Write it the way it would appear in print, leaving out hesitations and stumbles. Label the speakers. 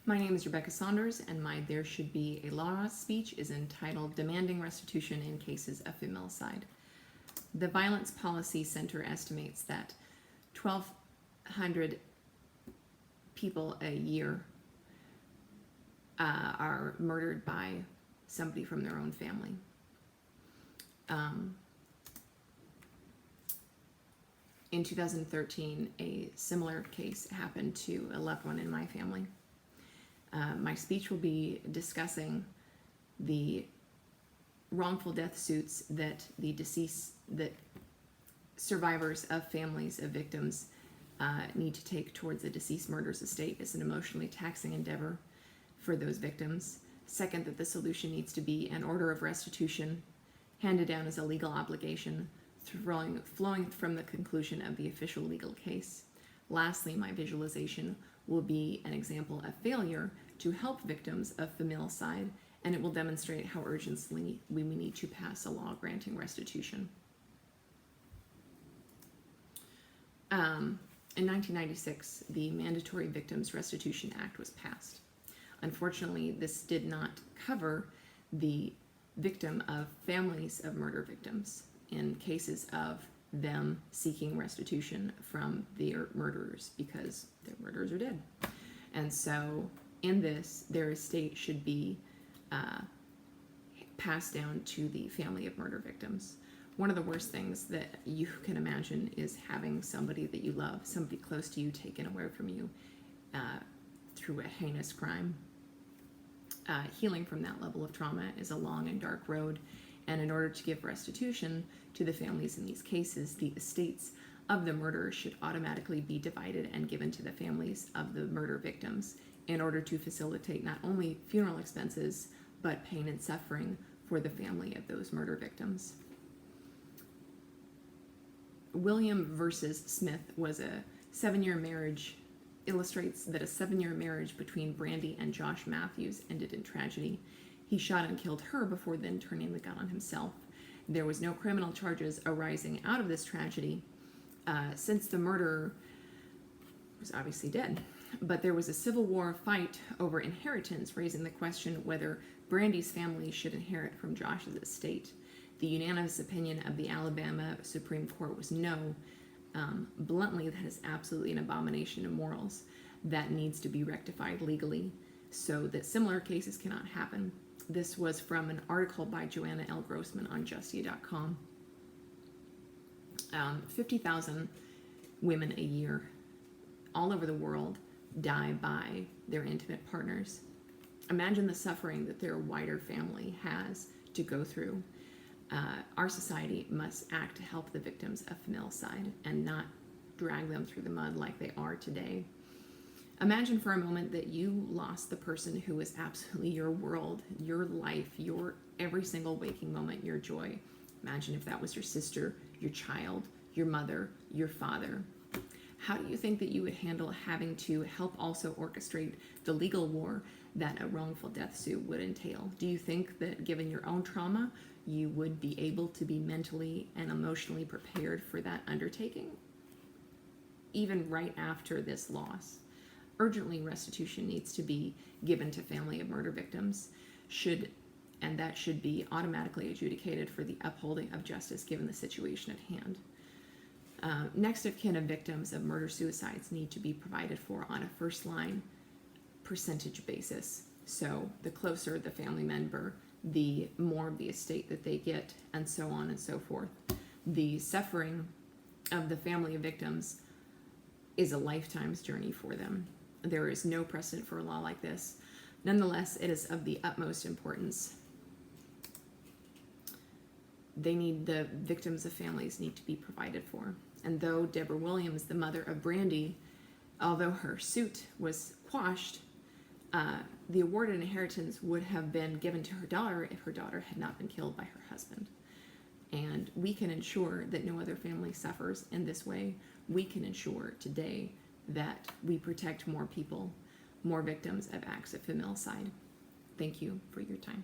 Speaker 1: My name is Rebecca Saunders, and my There Should Be a Law speech is entitled Demanding Restitution in Cases of Familicide. The Violence Policy Center estimates that 1,200 people a year are murdered by somebody from their own family. In 2013, a similar case happened to a loved one in my family. My speech will be discussing the wrongful death suits that that survivors of families of victims need to take towards the deceased murderer's estate. It's an emotionally taxing endeavor for those victims. Second, that the solution needs to be an order of restitution handed down as a legal obligation, flowing from the conclusion of the official legal case. Lastly, my visualization will be an example of failure to help victims of familicide, and it will demonstrate how urgently we need to pass a law granting restitution. In 1996, the Mandatory Victims Restitution Act was passed. Unfortunately, this did not cover the victim of families of murder victims in cases of them seeking restitution from their murderers because their murderers are dead. And so in this, their estate should be passed down to the family of murder victims. One of the worst things that you can imagine is having somebody that you love, somebody close to you, taken away from you through a heinous crime. Healing from that level of trauma is a long and dark road, and in order to give restitution to the families in these cases, the estates of the murderer should automatically be divided and given to the families of the murder victims in order to facilitate not only funeral expenses, but pain and suffering for the family of those murder victims. William versus Smith was a 7-year marriage, illustrates that a 7-year marriage between Brandy and Josh Matthews ended in tragedy. He shot and killed her before then turning the gun on himself. There was no criminal charges arising out of this tragedy since the murderer was obviously dead. But there was a Civil War fight over inheritance, raising the question whether Brandy's family should inherit from Josh's estate. The unanimous opinion of the Alabama Supreme Court was no. Bluntly, that is absolutely an abomination of morals that needs to be rectified legally so that similar cases cannot happen. This was from an article by Joanna L. Grossman on Justia.com. 50,000 women a year all over the world die by their intimate partners. Imagine the suffering that their wider family has to go through. Our society must act to help the victims of familicide and not drag them through the mud like they are today. Imagine for a moment that you lost the person who was absolutely your world, your life, your every single waking moment, your joy. Imagine if that was your sister, your child, your mother, your father. How do you think that you would handle having to help also orchestrate the legal war that a wrongful death suit would entail? Do you think that given your own trauma, you would be able to be mentally and emotionally prepared for that undertaking? Even right after this loss. Urgently, restitution needs to be given to family of murder victims, and that should be automatically adjudicated for the upholding of justice given the situation at hand. Next of kin of victims of murder-suicides need to be provided for on a first-line percentage basis. So the closer the family member, the more of the estate that they get, and so on and so forth. The suffering of the family of victims is a lifetime's journey for them. There is no precedent for a law like this. Nonetheless, it is of the utmost importance. The victims of families need to be provided for. And though Deborah Williams, the mother of Brandy, although her suit was quashed, the awarded inheritance would have been given to her daughter if her daughter had not been killed by her husband. And we can ensure that no other family suffers in this way. We can ensure today that we protect more people, more victims of acts of familicide. Thank you for your time.